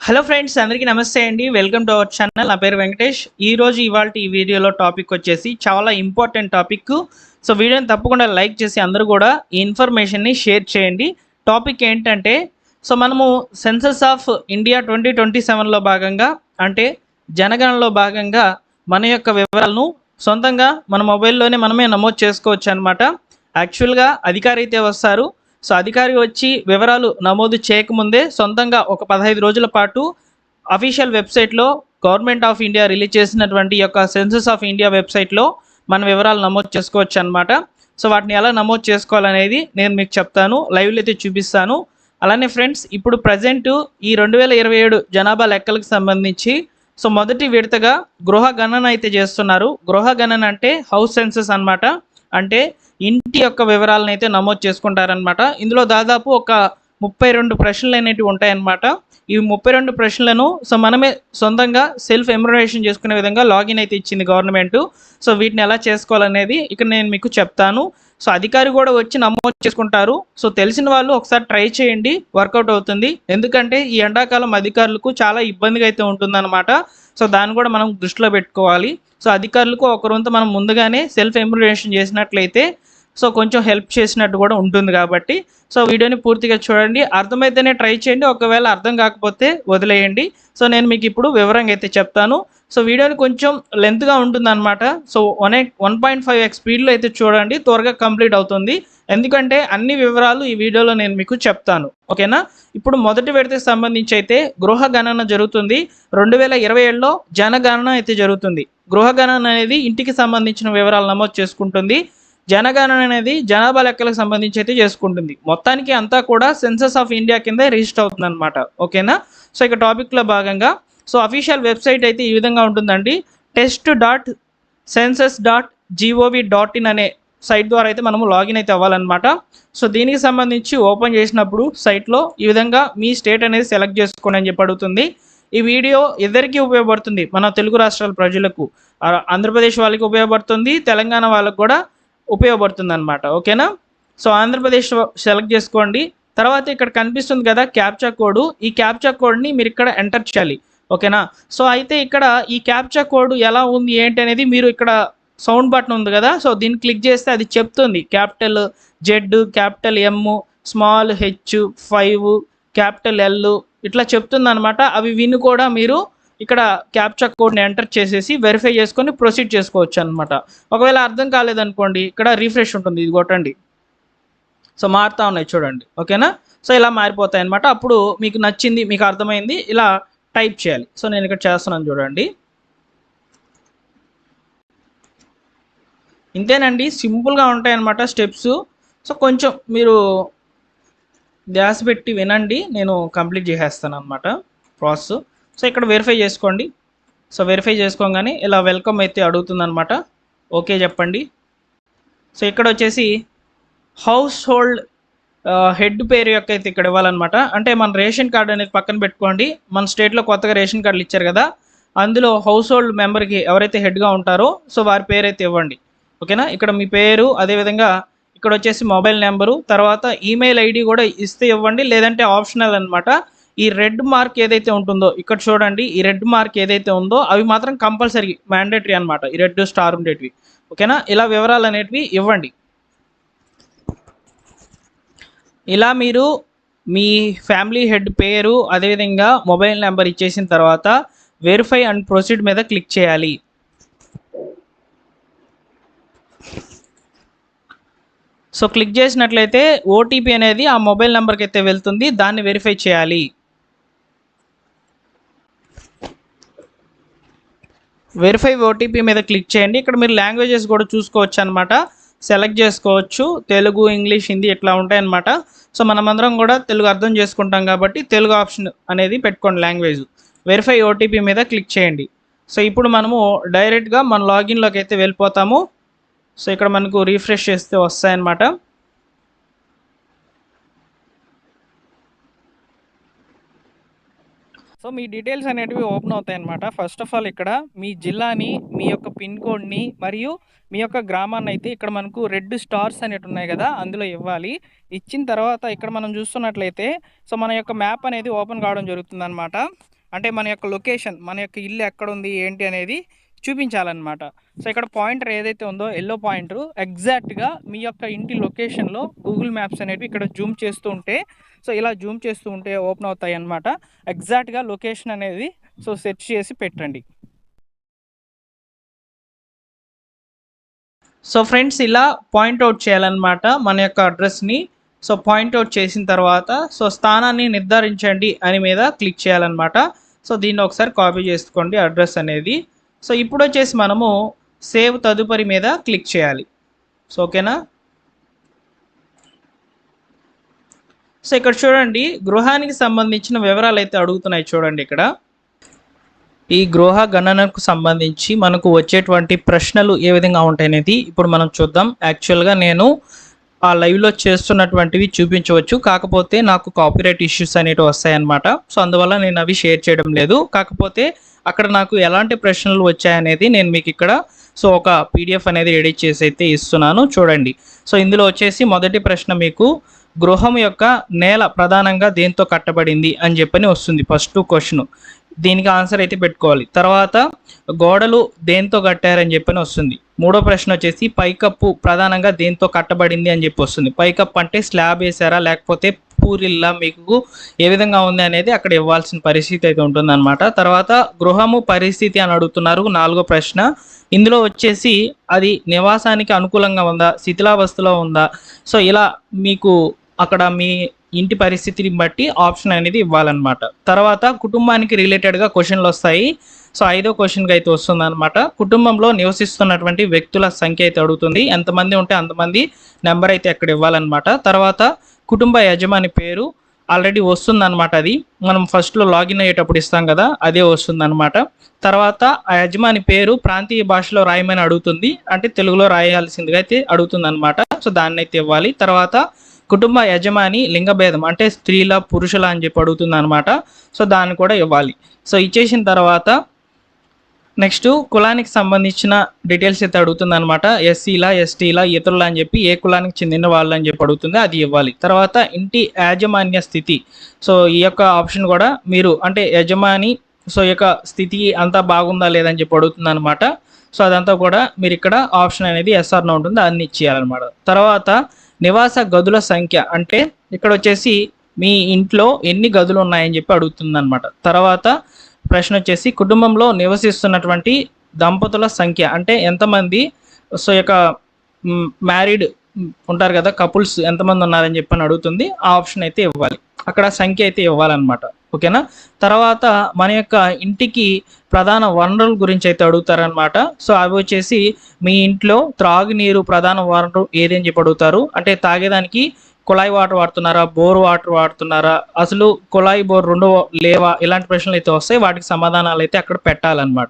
Hello friends, అందరికీ నమస్తే అండి. Welcome to our channel. నా పేరు వెంకటేష్. ఇవాల్టి ఈ వీడియోలో టాపిక్ వచ్చేసి చాలా ఇంపార్టెంట్ టాపిక్. సో వీడియోని తప్పకుండా లైక్ చేసి అందరూ కూడా ఈ ఇన్ఫర్మేషన్ని షేర్ చేయండి. టాపిక్ ఏంటంటే, సో మనము సెన్సస్ ఆఫ్ ఇండియా 2027లో భాగంగా, అంటే జనగణనలో భాగంగా మన యొక్క వివరాలను సొంతంగా మన మొబైల్లోనే మనమే నమోదు చేసుకోవచ్చు అనమాట. యాక్చువల్గా అధికారి అయితే వస్తారు. సో అధికారి వచ్చి వివరాలు నమోదు చేయకముందే సొంతంగా ఒక 15 రోజుల పాటు అఫీషియల్ వెబ్సైట్లో గవర్నమెంట్ ఆఫ్ ఇండియా రిలీజ్ చేసినటువంటి యొక్క సెన్సస్ ఆఫ్ ఇండియా వెబ్సైట్లో మన వివరాలు నమోదు చేసుకోవచ్చు అనమాట. సో వాటిని ఎలా నమోదు చేసుకోవాలనేది నేను మీకు చెప్తాను, లైవ్లో అయితే చూపిస్తాను. అలానే ఫ్రెండ్స్, ఇప్పుడు ప్రజెంట్ ఈ 2027 జనాభా లెక్కలకు సంబంధించి సో మొదటి విడతగా గృహ గణన అయితే చేస్తున్నారు. గృహ గణన అంటే హౌస్ సెన్సస్ అనమాట. అంటే ఇంటి యొక్క వివరాలను అయితే నమోదు చేసుకుంటారనమాట. ఇందులో దాదాపు ఒక 32 ప్రశ్నలు అనేటివి ఉంటాయన్నమాట. ఈ 32 ప్రశ్నలను సో మనమే సొంతంగా సెల్ఫ్ ఎమ్యునరేషన్ చేసుకునే విధంగా లాగిన్ అయితే ఇచ్చింది గవర్నమెంట్. సో వీటిని ఎలా చేసుకోవాలనేది ఇక్కడ నేను మీకు చెప్తాను. సో అధికారి కూడా వచ్చి నమోదు చేసుకుంటారు. సో తెలిసిన వాళ్ళు ఒకసారి ట్రై చేయండి, వర్కౌట్ అవుతుంది. ఎందుకంటే ఈ ఎండాకాలం అధికారులకు చాలా ఇబ్బందిగా అయితే ఉంటుందన్నమాట. సో దాన్ని కూడా మనం దృష్టిలో పెట్టుకోవాలి. సో అధికారులకు ఒకరంతా మనం ముందుగానే సెల్ఫ్ ఎమ్యునరేషన్ చేసినట్లయితే సో కొంచెం హెల్ప్ చేసినట్టు కూడా ఉంటుంది. కాబట్టి సో వీడియోని పూర్తిగా చూడండి, అర్థమైతేనే ట్రై చేయండి. ఒకవేళ అర్థం కాకపోతే వదిలేయండి. సో నేను మీకు ఇప్పుడు వివరంగా అయితే చెప్తాను. సో వీడియోని కొంచెం లెంత్గా ఉంటుందన్నమాట. సో 1.5x స్పీడ్లో అయితే చూడండి, త్వరగా కంప్లీట్ అవుతుంది. ఎందుకంటే అన్ని వివరాలు ఈ వీడియోలో నేను మీకు చెప్తాను, ఓకేనా. ఇప్పుడు మొదటి విడతకి సంబంధించి అయితే గృహ గణన జరుగుతుంది. 2027లో జనగణన అయితే జరుగుతుంది. గృహ గణన అనేది ఇంటికి సంబంధించిన వివరాలు నమోదు చేసుకుంటుంది. జనగణన అనేది జనాభా లెక్కలకు సంబంధించి అయితే చేసుకుంటుంది. మొత్తానికి అంతా కూడా సెన్సస్ ఆఫ్ ఇండియా కింద రిజిస్టర్ అవుతుంది అనమాట, ఓకేనా. సో ఇక టాపిక్లో భాగంగా సో అఫీషియల్ వెబ్సైట్ అయితే ఈ విధంగా ఉంటుందండి. test.census.gov.in అనే సైట్ ద్వారా అయితే మనము లాగిన్ అయితే అవ్వాలన్నమాట. సో దీనికి సంబంధించి ఓపెన్ చేసినప్పుడు సైట్లో ఈ విధంగా మీ స్టేట్ అనేది సెలెక్ట్ చేసుకోండి అని చెప్పి అడుగుతుంది. ఈ వీడియో ఇద్దరికీ ఉపయోగపడుతుంది, మన తెలుగు రాష్ట్రాల ప్రజలకు. ఆంధ్రప్రదేశ్ వాళ్ళకి ఉపయోగపడుతుంది, తెలంగాణ వాళ్ళకు కూడా ఉపయోగపడుతుంది అనమాట, ఓకేనా. సో ఆంధ్రప్రదేశ్ సెలెక్ట్ చేసుకోండి. తర్వాత ఇక్కడ కనిపిస్తుంది కదా క్యాప్చా కోడ్. ఈ క్యాప్చా కోడ్ని మీరు ఇక్కడ ఎంటర్ చేయాలి, ఓకేనా. సో అయితే ఇక్కడ ఈ క్యాప్చా కోడ్ ఎలా ఉంది ఏంటి అనేది మీరు ఇక్కడ సౌండ్ బటన్ ఉంది కదా, సో దీన్ని క్లిక్ చేస్తే అది చెప్తుంది. క్యాపిటల్ జెడ్, క్యాపిటల్ ఎమ్, స్మాల్ హెచ్, 5, క్యాపిటల్ ఎల్ ఇట్లా చెప్తుంది అనమాట. అవి విని కూడా మీరు ఇక్కడ క్యాప్చా కోడ్ని ఎంటర్ చేసేసి వెరిఫై చేసుకొని ప్రొసీడ్ చేసుకోవచ్చు అనమాట. ఒకవేళ అర్థం కాలేదనుకోండి, ఇక్కడ రీఫ్రెష్ ఉంటుంది, ఇది కొట్టండి. సో మారుతూ ఉన్నాయి చూడండి, ఓకేనా. సో ఇలా మారిపోతాయి అనమాట. అప్పుడు మీకు నచ్చింది, మీకు అర్థమైంది, ఇలా టైప్ చేయాలి. సో నేను ఇక్కడ చేస్తున్నాను చూడండి. ఇంతేనండి, సింపుల్గా ఉంటాయి అన్నమాట స్టెప్స్. సో కొంచెం మీరు ధ్యాస పెట్టి వినండి, నేను కంప్లీట్ చేసేస్తాను అనమాట ప్రాసెస్. సో ఇక్కడ వెరిఫై చేసుకోండి. సో వెరిఫై చేసుకోగానే ఇలా వెల్కమ్ అయితే అడుగుతుందన్నమాట. ఓకే చెప్పండి. సో ఇక్కడ వచ్చేసి హౌస్ హోల్డ్ హెడ్ పేరు యొక్క అయితే ఇక్కడ ఇవ్వాలన్నమాట. అంటే మన రేషన్ కార్డు అనేది పక్కన పెట్టుకోండి. మన స్టేట్లో కొత్తగా రేషన్ కార్డులు ఇచ్చారు కదా, అందులో హౌస్ హోల్డ్ మెంబర్కి ఎవరైతే హెడ్గా ఉంటారో సో వారి పేరు అయితే ఇవ్వండి, ఓకేనా. ఇక్కడ మీ పేరు, అదేవిధంగా ఇక్కడ వచ్చేసి మొబైల్ నెంబరు, తర్వాత ఈమెయిల్ ఐడి కూడా ఇస్తే ఇవ్వండి, లేదంటే ఆప్షనల్ అనమాట. ఈ రెడ్ మార్క్ ఏదైతే ఉంటుందో ఇక్కడ చూడండి, ఈ రెడ్ మార్క్ ఏదైతే ఉందో అవి మాత్రం కంపల్సరీ మ్యాండేటరీ అనమాట, ఈ రెడ్ స్టార్ ఉండేటివి, ఓకేనా. ఇలా వివరాలు అనేటివి ఇవ్వండి. ఇలా మీరు మీ ఫ్యామిలీ హెడ్ పేరు, అదేవిధంగా మొబైల్ నెంబర్ ఇచ్చేసిన తర్వాత వెరిఫై అండ్ ప్రొసీడ్ మీద క్లిక్ చేయాలి. సో క్లిక్ చేసినట్లయితే ఓటీపీ అనేది ఆ మొబైల్ నెంబర్కి అయితే వెళ్తుంది, దాన్ని వెరిఫై చేయాలి. వెరిఫై ఓటీపీ మీద క్లిక్ చేయండి. ఇక్కడ మీరు లాంగ్వేజెస్ కూడా చూసుకోవచ్చు అనమాట, సెలెక్ట్ చేసుకోవచ్చు. తెలుగు, ఇంగ్లీష్, హిందీ ఇట్లా ఉంటాయన్నమాట. సో మనమందరం కూడా తెలుగు అర్థం చేసుకుంటాం కాబట్టి తెలుగు ఆప్షన్ అనేది పెట్టుకోండి లాంగ్వేజ్. వెరిఫై ఓటీపీ మీద క్లిక్ చేయండి. సో ఇప్పుడు మనము డైరెక్ట్గా మన లాగిన్లోకి అయితే వెళ్ళిపోతాము. సో ఇక్కడ మనకు రీఫ్రెష్ చేస్తే వస్తాయన్నమాట. సో మీ డీటెయిల్స్ అనేటివి ఓపెన్ అవుతాయి అన్నమాట. ఫస్ట్ ఆఫ్ ఆల్ ఇక్కడ మీ జిల్లాని, మీ యొక్క పిన్ కోడ్ని మరియు మీ యొక్క గ్రామాన్ని అయితే ఇక్కడ మనకు రెడ్ స్టార్స్ అనేవి ఉన్నాయి కదా, అందులో ఇవ్వాలి. ఇచ్చిన తర్వాత ఇక్కడ మనం చూస్తున్నట్లయితే సో మన యొక్క మ్యాప్ అనేది ఓపెన్ కావడం జరుగుతుంది అనమాట. అంటే మన యొక్క లొకేషన్, మన యొక్క ఇల్లు ఎక్కడుంది ఏంటి అనేది చూపించాలన్నమాట. సో ఇక్కడ పాయింటర్ ఏదైతే ఉందో ఎల్లో పాయింటర్ ఎగ్జాక్ట్గా మీ యొక్క ఇంటి లొకేషన్లో గూగుల్ మ్యాప్స్ అనేవి ఇక్కడ జూమ్ చేస్తూ ఉంటే, సో ఇలా జూమ్ చేస్తూ ఉంటే ఓపెన్ అవుతాయి అన్నమాట. ఎగ్జాక్ట్గా లొకేషన్ అనేది సో సెర్చ్ చేసి పెట్టండి. సో ఫ్రెండ్స్ ఇలా పాయింట్అవుట్ చేయాలన్నమాట మన యొక్క అడ్రస్ని. సో పాయింట్అవుట్ చేసిన తర్వాత సో స్థానాన్ని నిర్ధారించండి అని మీద క్లిక్ చేయాలన్నమాట. సో దీన్ని ఒకసారి కాపీ చేసుకోండి అడ్రస్ అనేది. సో ఇప్పుడు వచ్చేసి మనము సేవ్ తదుపరి మీద క్లిక్ చేయాలి. సో ఓకేనా. సో ఇక్కడ చూడండి గృహానికి సంబంధించిన వివరాలు అయితే అడుగుతున్నాయి చూడండి. ఇక్కడ ఈ గృహ గణనకు సంబంధించి మనకు వచ్చేటువంటి ప్రశ్నలు ఏ విధంగా ఉంటాయనేది ఇప్పుడు మనం చూద్దాం. యాక్చువల్గా నేను ఆ లైవ్లో చేస్తున్నటువంటివి చూపించవచ్చు, కాకపోతే నాకు కాపీరైట్ ఇష్యూస్ అనేవి వస్తాయన్నమాట. సో అందువల్ల నేను అవి షేర్ చేయడం లేదు. కాకపోతే అక్కడ నాకు ఎలాంటి ప్రశ్నలు వచ్చాయనేది నేను మీకు ఇక్కడ సో ఒక పీడిఎఫ్ అనేది ఎడిట్ చేసి అయితే ఇస్తున్నాను చూడండి. సో ఇందులో వచ్చేసి మొదటి ప్రశ్న మీకు గృహం యొక్క నేల ప్రధానంగా దేంతో కట్టబడింది అని చెప్పని వస్తుంది. ఫస్ట్ క్వశ్చన్, దీనికి ఆన్సర్ అయితే పెట్టుకోవాలి. తర్వాత గోడలు దేంతో కట్టారని చెప్పని వస్తుంది. మూడో ప్రశ్న వచ్చేసి పైకప్పు ప్రధానంగా దేంతో కట్టబడింది అని చెప్పి వస్తుంది. పైకప్పు అంటే స్లాబ్ వేసారా లేకపోతే పూరిల్లా మీకు ఏ విధంగా ఉంది అనేది అక్కడ ఇవ్వాల్సిన పరిస్థితి అయితే ఉంటుందన్నమాట. తర్వాత గృహము పరిస్థితి అని అడుగుతున్నారు. నాలుగో ప్రశ్న, ఇందులో వచ్చేసి అది నివాసానికి అనుకూలంగా ఉందా, శిథిలావస్థలో ఉందా, సో ఇలా మీకు అక్కడ మీ ఇంటి పరిస్థితిని బట్టి ఆప్షన్ అనేది ఇవ్వాలన్నమాట. తర్వాత కుటుంబానికి రిలేటెడ్గా క్వశ్చన్లు వస్తాయి. సో ఐదో క్వశ్చన్కి అయితే వస్తుంది అనమాట. కుటుంబంలో నివసిస్తున్నటువంటి వ్యక్తుల సంఖ్య అయితే అడుగుతుంది. ఎంతమంది ఉంటే అంతమంది నెంబర్ అయితే అక్కడ ఇవ్వాలన్నమాట. తర్వాత కుటుంబ యజమాని పేరు ఆల్రెడీ వస్తుందన్నమాట. అది మనం ఫస్ట్లో లాగిన్ అయ్యేటప్పుడు ఇస్తాం కదా, అదే వస్తుందన్నమాట. తర్వాత ఆ యజమాని పేరు ప్రాంతీయ భాషలో రాయమని అడుగుతుంది, అంటే తెలుగులో రాయాల్సిందిగా అయితే అడుగుతుంది అనమాట. సో దాన్ని అయితే ఇవ్వాలి. తర్వాత కుటుంబ యజమాని లింగభేదం అంటే స్త్రీల పురుషుల అని చెప్పి అడుగుతుంది అనమాట. సో దాన్ని కూడా ఇవ్వాలి. సో ఇచ్చేసిన తర్వాత నెక్స్ట్ కులానికి సంబంధించిన డీటెయిల్స్ అయితే అడుగుతుంది అనమాట. ఎస్సీలా ఎస్టీలా ఇతరుల అని చెప్పి ఏ కులానికి చెందిన వాళ్ళు అని చెప్పి అడుగుతుంది, అది ఇవ్వాలి. తర్వాత ఇంటి యాజమాన్య స్థితి, సో ఈ యొక్క ఆప్షన్ కూడా మీరు అంటే యజమాని సో ఈ యొక్క స్థితి అంతా బాగుందా లేదని చెప్పి అడుగుతుంది అనమాట. సో అదంతా కూడా మీరు ఇక్కడ ఆప్షన్ అనేది ఎస్ఆర్ నో ఉంటుంది, అన్ని ఇచ్చేయాలన్నమాట. తర్వాత నివాస గదుల సంఖ్య అంటే ఇక్కడ వచ్చేసి మీ ఇంట్లో ఎన్ని గదులు ఉన్నాయని చెప్పి అడుగుతుంది అనమాట. తర్వాత ప్రశ్న వచ్చేసి కుటుంబంలో నివసిస్తున్నటువంటి దంపతుల సంఖ్య అంటే ఎంతమంది, సో యొక్క మ్యారీడ్ ఉంటారు కదా కపుల్స్ ఎంతమంది ఉన్నారని చెప్పని అడుగుతుంది. ఆ ఆప్షన్ అయితే ఇవ్వాలి, అక్కడ సంఖ్య అయితే ఇవ్వాలన్నమాట. ఓకేనా. తర్వాత మన యొక్క ఇంటికి ప్రధాన వనరుల గురించి అయితే అడుగుతారనమాట. సో అవి వచ్చేసి మీ ఇంట్లో త్రాగునీరు ప్రధాన వనరు ఏది అని చెప్పి అడుగుతారు. అంటే తాగేదానికి కుళాయి వాటర్ వాడుతున్నారా, బోర్ వాటర్ వాడుతున్నారా, అసలు కుళాయి బోర్ రెండు లేవా, ఇలాంటి ప్రశ్నలు అయితే వస్తాయి. వాటికి సమాధానాలు అయితే అక్కడ పెట్టాలన్నమాట.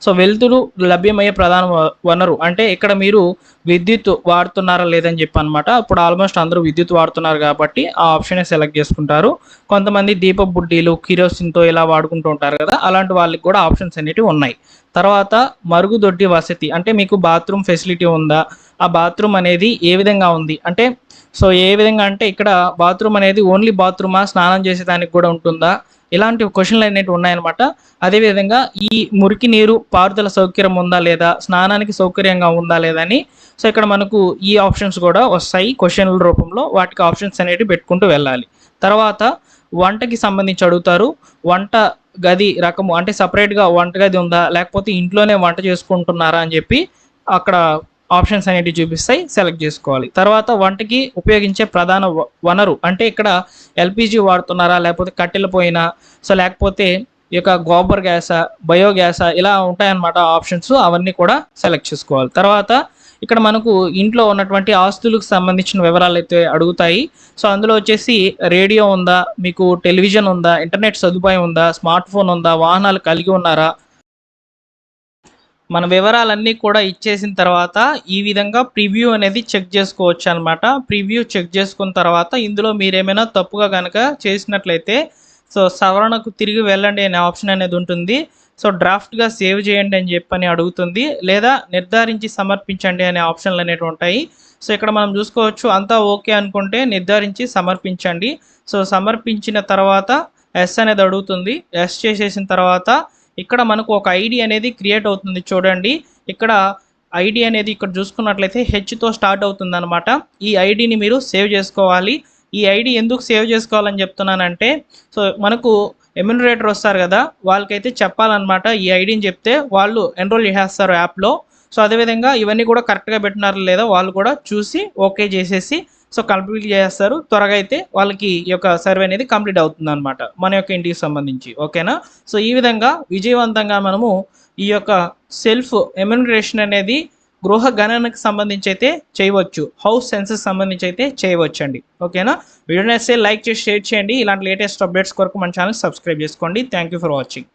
సో వెలుతురు లభ్యమయ్యే ప్రధాన వనరు అంటే ఇక్కడ మీరు విద్యుత్ వాడుతున్నారా లేదని చెప్పి అనమాట. ఇప్పుడు ఆల్మోస్ట్ అందరూ విద్యుత్ వాడుతున్నారు కాబట్టి ఆ ఆప్షన్ సెలెక్ట్ చేసుకుంటారు. కొంతమంది దీప బుడ్డీలు కిరోసిన్తో ఇలా వాడుకుంటూ ఉంటారు కదా, అలాంటి వాళ్ళకి కూడా ఆప్షన్స్ అనేవి ఉన్నాయి. తర్వాత మరుగుదొడ్డి వసతి అంటే మీకు బాత్రూమ్ ఫెసిలిటీ ఉందా, ఆ బాత్రూమ్ అనేది ఏ విధంగా ఉంది అంటే సో ఏ విధంగా అంటే ఇక్కడ బాత్రూమ్ అనేది ఓన్లీ బాత్రూమా, స్నానం చేసేదానికి కూడా ఉంటుందా, ఇలాంటి క్వశ్చన్లు అనేవి ఉన్నాయన్నమాట. అదేవిధంగా ఈ మురికి నీరు పారుదల సౌకర్యం ఉందా లేదా, స్నానానికి సౌకర్యంగా ఉందా లేదా అని సో ఇక్కడ మనకు ఈ ఆప్షన్స్ కూడా వస్తాయి క్వశ్చన్ల రూపంలో. వాటికి ఆప్షన్స్ అనేవి పెట్టుకుంటూ వెళ్ళాలి. తర్వాత వంటకి సంబంధించి అడుగుతారు. వంట గది రకము అంటే సపరేట్గా వంట గది ఉందా లేకపోతే ఇంట్లోనే వంట చేసుకుంటున్నారా అని చెప్పి అక్కడ ఆప్షన్స్ అనేవి చూపిస్తాయి, సెలెక్ట్ చేసుకోవాలి. తర్వాత వంటకి ఉపయోగించే ప్రధాన వనరు అంటే ఇక్కడ ఎల్పిజి వాడుతున్నారా లేకపోతే కట్టెల పోయినా సో లేకపోతే ఈ యొక్క గోబర్ గ్యాసా, బయోగ్యాసా, ఇలా ఉంటాయన్నమాట ఆప్షన్స్. అవన్నీ కూడా సెలెక్ట్ చేసుకోవాలి. తర్వాత ఇక్కడ మనకు ఇంట్లో ఉన్నటువంటి ఆస్తులకు సంబంధించిన వివరాలు అయితే అడుగుతాయి. సో అందులో వచ్చేసి రేడియో ఉందా, మీకు టెలివిజన్ ఉందా, ఇంటర్నెట్ సదుపాయం ఉందా, స్మార్ట్ ఫోన్ ఉందా, వాహనాలు కలిగి ఉన్నారా, మన వివరాలన్నీ కూడా ఇచ్చేసిన తర్వాత ఈ విధంగా ప్రివ్యూ అనేది చెక్ చేసుకోవచ్చు అనమాట. ప్రివ్యూ చెక్ చేసుకున్న తర్వాత ఇందులో మీరేమైనా తప్పుగా కనుక చేసినట్లయితే సో సవరణకు తిరిగి వెళ్ళండి అనే ఆప్షన్ అనేది ఉంటుంది. సో డ్రాఫ్ట్గా సేవ్ చేయండి అని చెప్పని అడుగుతుంది, లేదా నిర్ధారించి సమర్పించండి అనే ఆప్షన్లు అనేవి ఉంటాయి. సో ఇక్కడ మనం చూసుకోవచ్చు, అంతా ఓకే అనుకుంటే నిర్ధారించి సమర్పించండి. సో సమర్పించిన తర్వాత ఎస్ అనేది అడుగుతుంది. ఎస్ చేసేసిన తర్వాత ఇక్కడ మనకు ఒక ఐడి అనేది క్రియేట్ అవుతుంది. చూడండి ఇక్కడ ఐడి అనేది ఇక్కడ చూసుకున్నట్లయితే హెచ్తో స్టార్ట్ అవుతుంది అనమాట. ఈ ఐడిని మీరు సేవ్ చేసుకోవాలి. ఈ ఐడి ఎందుకు సేవ్ చేసుకోవాలని చెప్తున్నానంటే, సో మనకు ఎమ్యూనరేటర్ వస్తారు కదా, వాళ్ళకైతే చెప్పాలన్నమాట. ఈ ఐడిని చెప్తే వాళ్ళు ఎన్రోల్ చేసేస్తారు యాప్లో. సో అదేవిధంగా ఇవన్నీ కూడా కరెక్ట్గా పెట్టినారు లేదా వాళ్ళు కూడా చూసి ఓకే చేసేసి సో కంప్లీట్ చేస్తారు. త్వరగా అయితే వాళ్ళకి ఈ యొక్క సర్వే అనేది కంప్లీట్ అవుతుంది అనమాట మన యొక్క ఇంటికి సంబంధించి. ఓకేనా? సో ఈ విధంగా విజయవంతంగా మనము ఈ యొక్క సెల్ఫ్ ఎమ్యూనరేషన్ అనేది గృహ గణనకు సంబంధించి అయితే చేయవచ్చు. హౌస్ సెన్సెస్ సంబంధించి అయితే చేయవచ్చు అండి. ఓకేనా? వీడియో నచ్చితే లైక్ చేసి షేర్ చేయండి. ఇలాంటి లేటెస్ట్ అప్డేట్స్ కొరకు మన ఛానల్ సబ్స్క్రైబ్ చేసుకోండి. Thank you for watching.